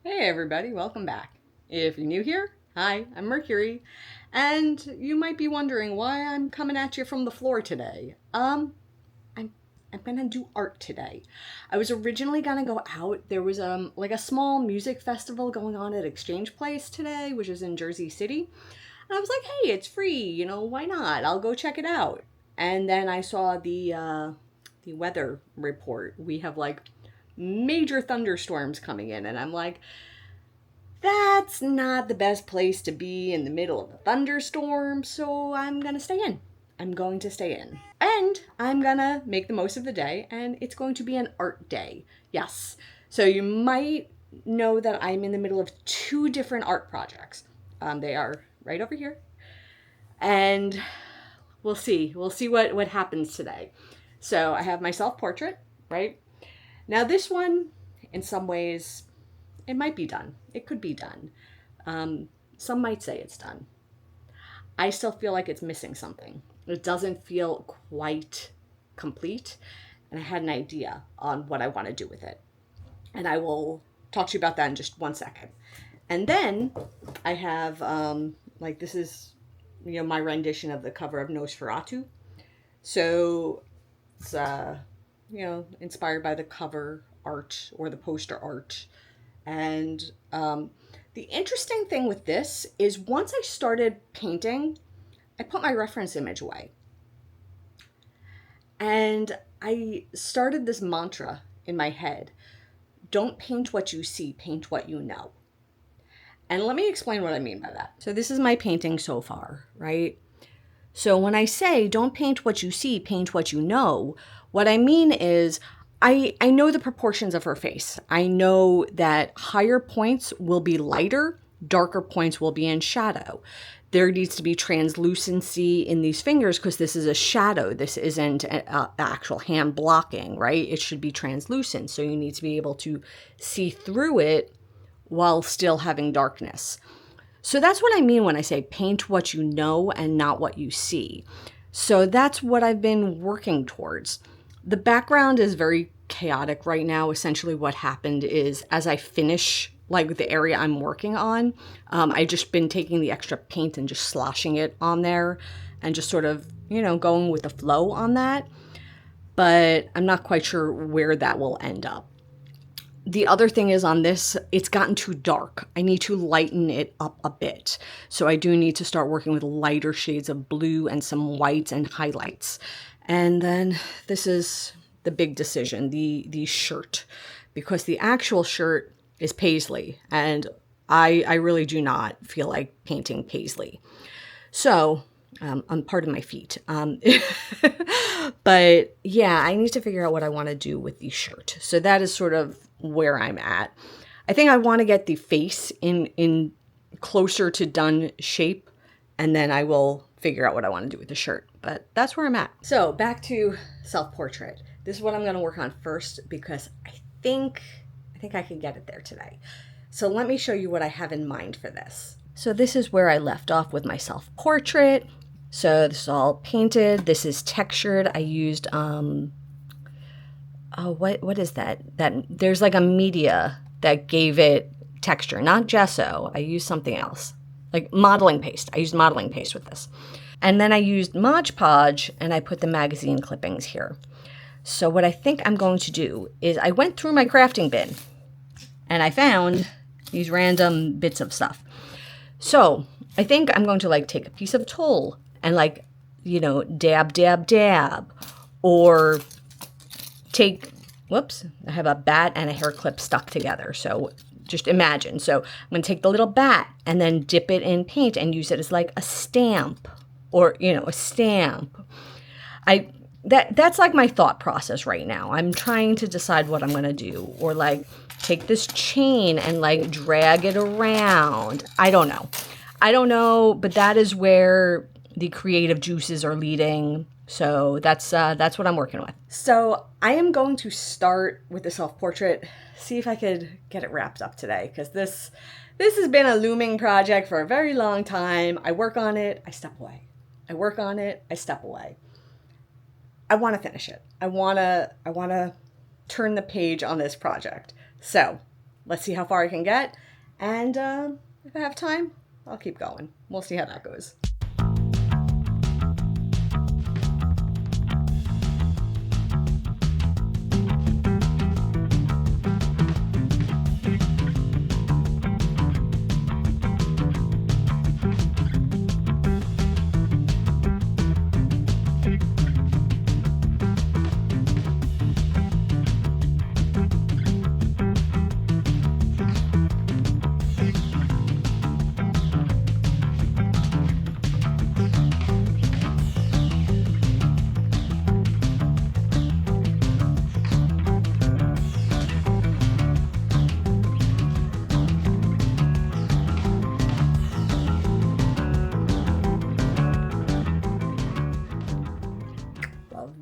Hey everybody, welcome back. If you're new here, hi, I'm Mercury, and you might be wondering why I'm coming at you from the floor today. I'm gonna do art today. I was originally gonna go out. There was like a small music festival going on at Exchange Place today, which is in Jersey City. And I was like, hey, it's free, why not? I'll go check it out. And then I saw the weather report. We have like major thunderstorms coming in, and I'm like, that's not the best place to be in the middle of a thunderstorm, so I'm gonna stay in. I'm going to stay in. And I'm gonna make the most of the day, and it's going to be an art day. Yes. So you might know that I'm in the middle of two different art projects. They are right over here. And we'll see. We'll see what happens today. So I have my self-portrait, right? Now this one, in some ways, it might be done. It could be done. Some might say it's done. I still feel like it's missing something. It doesn't feel quite complete. And I had an idea on what I want to do with it. And I will talk to you about that in just 1 second. And then I have, this is, my rendition of the cover of Nosferatu. So it's, inspired by the cover art or the poster art. And the interesting thing with this is once I started painting, I put my reference image away. And I started this mantra in my head: don't paint what you see, paint what you know. And let me explain what I mean by that. So this is my painting so far, right? So when I say don't paint what you see, paint what you know, what I mean is I know the proportions of her face. I know that higher points will be lighter, darker points will be in shadow. There needs to be translucency in these fingers because this is a shadow. This isn't actual hand blocking, right? It should be translucent. So you need to be able to see through it while still having darkness. So that's what I mean when I say paint what you know and not what you see. So that's what I've been working towards. The background is very chaotic right now. Essentially what happened is as I finish like the area I'm working on, I've just been taking the extra paint and just sloshing it on there and just sort of, going with the flow on that. But I'm not quite sure where that will end up. The other thing is on this, it's gotten too dark. I need to lighten it up a bit. So I do need to start working with lighter shades of blue and some whites and highlights. And then this is the big decision, the shirt, because the actual shirt is paisley, and I really do not feel like painting paisley. So, pardon my feet. But yeah, I need to figure out what I want to do with the shirt. So that is sort of where I'm at. I think I want to get the face in closer to done shape, and then I will figure out what I want to do with the shirt. But that's where I'm at. So back to self-portrait. This is what I'm going to work on first because I think I can get it there today. So let me show you what I have in mind for this. So this is where I left off with my self-portrait. So this is all painted. This is textured. I used, what is that? There's like a media that gave it texture, not gesso. I used something else, like modeling paste. I used modeling paste with this. And then I used Mod Podge and I put the magazine clippings here. So what I think I'm going to do is I went through my crafting bin and I found these random bits of stuff. So I think I'm going to like take a piece of tulle and like, dab, dab, dab, or take, whoops, I have a bat and a hair clip stuck together. So just imagine. So I'm going to take the little bat and then dip it in paint and use it as like a stamp or, a stamp. That's like my thought process right now. I'm trying to decide what I'm going to do, or like take this chain and like drag it around. I don't know, but that is where the creative juices are leading. So that's what I'm working with. So I am going to start with the self-portrait, see if I could get it wrapped up today, because this has been a looming project for a very long time. I work on it, I step away. I work on it, I step away. I want to finish it. I want to turn the page on this project. So let's see how far I can get. And if I have time, I'll keep going. We'll see how that goes.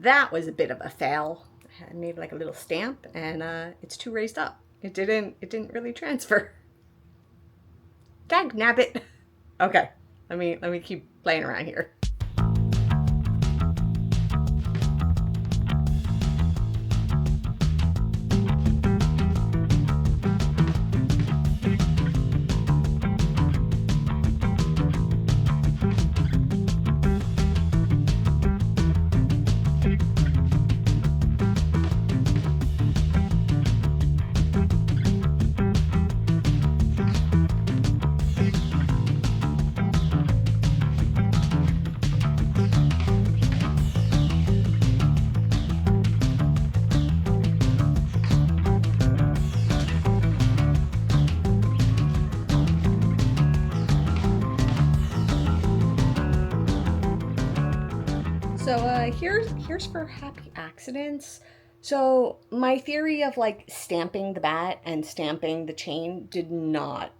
That was a bit of a fail. I made like a little stamp and it's too raised up. It didn't really transfer. Dag nabbit. Okay, let me keep playing around here. So here's for happy accidents. So my theory of like stamping the bat and stamping the chain did not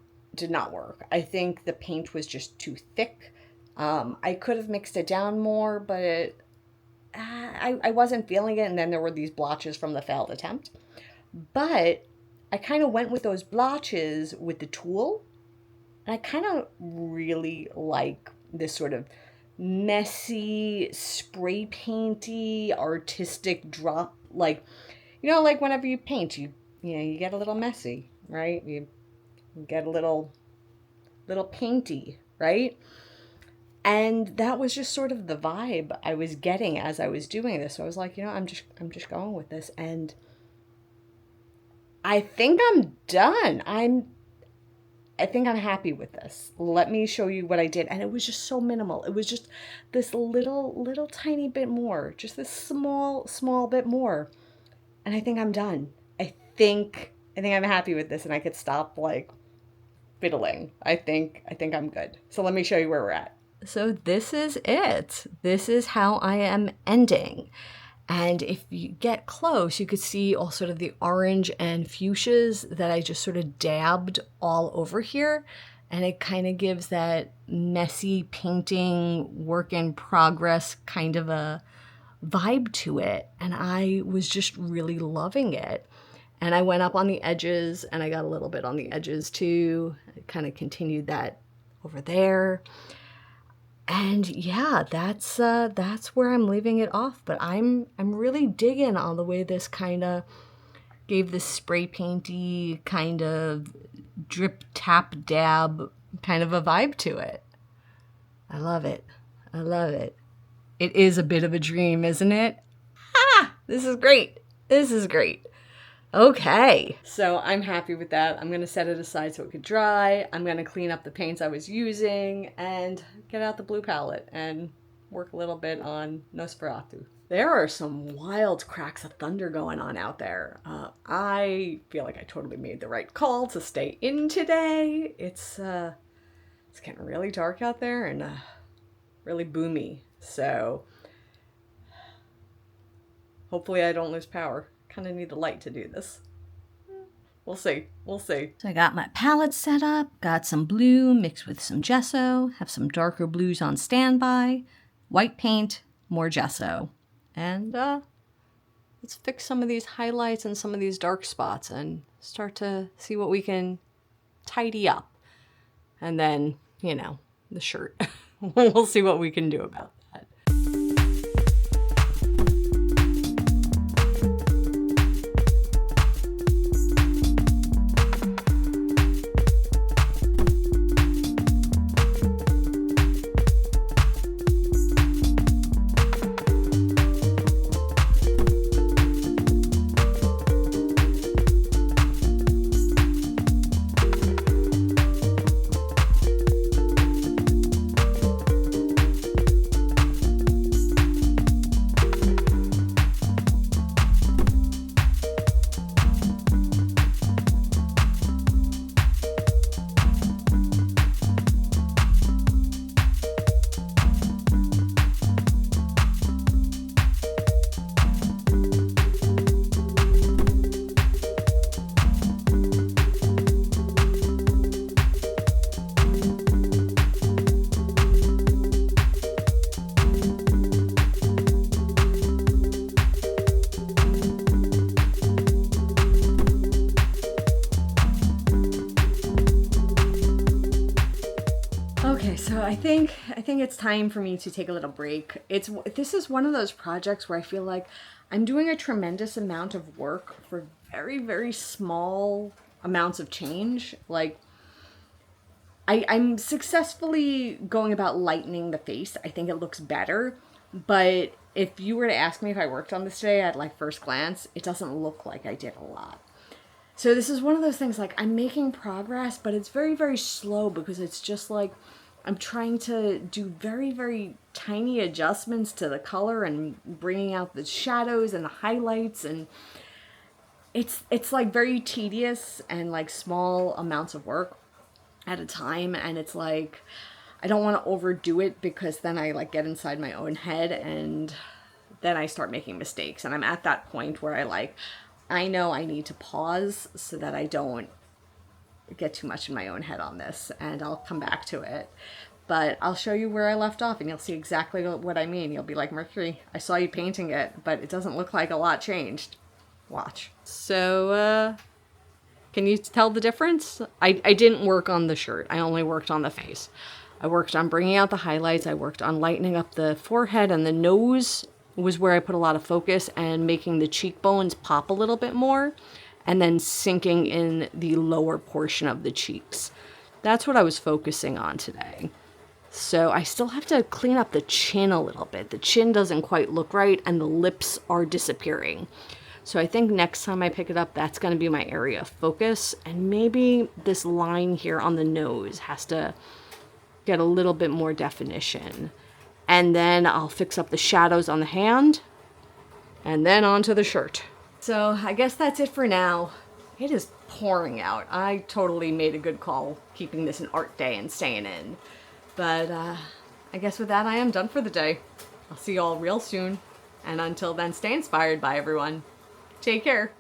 work. I think the paint was just too thick. I could have mixed it down more, but I wasn't feeling it. And then there were these blotches from the failed attempt. But I kind of went with those blotches with the tool. And I kind of really like this sort of messy, spray painty, artistic drop. Like, you know, like whenever you paint, you get a little messy, right? You get a little painty, right? And that was just sort of the vibe I was getting as I was doing this. So I was like, I'm just going with this, and I think I'm done. I think I'm happy with this. Let me show you what I did. And it was just so minimal. It was just this little tiny bit more, just this small bit more. And I think I'm done. I think I'm happy with this, and I could stop like fiddling. I think I'm good. So let me show you where we're at. So this is it. This is how I am ending. And if you get close, you could see all sort of the orange and fuchsias that I just sort of dabbed all over here. And it kind of gives that messy painting, work in progress kind of a vibe to it. And I was just really loving it. And I went up on the edges, and I got a little bit on the edges too. I kind of continued that over there. And yeah, that's where I'm leaving it off. But I'm really digging on the way this kind of gave this spray painty kind of drip tap dab kind of a vibe to it. I love it. I love it. It is a bit of a dream, isn't it? This is great. This is great. Okay, so I'm happy with that. I'm going to set it aside so it could dry. I'm going to clean up the paints I was using and get out the blue palette and work a little bit on Nosferatu. There are some wild cracks of thunder going on out there. I feel like I totally made the right call to stay in today. It's getting really dark out there and really boomy. So hopefully I don't lose power. Kind of need the light to do this. We'll see. So I got my palette set up, got some blue mixed with some gesso, have some darker blues on standby, white paint, more gesso. And let's fix some of these highlights and some of these dark spots and start to see what we can tidy up. And then, the shirt. We'll see what we can do about that. Okay, so I think it's time for me to take a little break. This is one of those projects where I feel like I'm doing a tremendous amount of work for very, very small amounts of change. Like I'm successfully going about lightening the face. I think it looks better, but if you were to ask me if I worked on this today at like first glance, it doesn't look like I did a lot. So this is one of those things, like, I'm making progress, but it's very, very slow because it's just like I'm trying to do very, very tiny adjustments to the color and bringing out the shadows and the highlights, and it's like very tedious and like small amounts of work at a time, and it's like I don't want to overdo it because then I like get inside my own head and then I start making mistakes, and I'm at that point where I know I need to pause so that I don't get too much in my own head on this, and I'll come back to it. But I'll show you where I left off and you'll see exactly what I mean. You'll be like, Mercury, I saw you painting it, but it doesn't look like a lot changed. Watch. So, can you tell the difference? I didn't work on the shirt. I only worked on the face. I worked on bringing out the highlights. I worked on lightening up the forehead, and the nose was where I put a lot of focus, and making the cheekbones pop a little bit more, and then sinking in the lower portion of the cheeks. That's what I was focusing on today. So I still have to clean up the chin a little bit. The chin doesn't quite look right, and the lips are disappearing. So I think next time I pick it up, that's going to be my area of focus. And maybe this line here on the nose has to get a little bit more definition. And then I'll fix up the shadows on the hand, and then onto the shirt. So I guess that's it for now. It is pouring out. I totally made a good call keeping this an art day and staying in. But I guess with that, I am done for the day. I'll see you all real soon. And until then, stay inspired. Bye, everyone. Take care.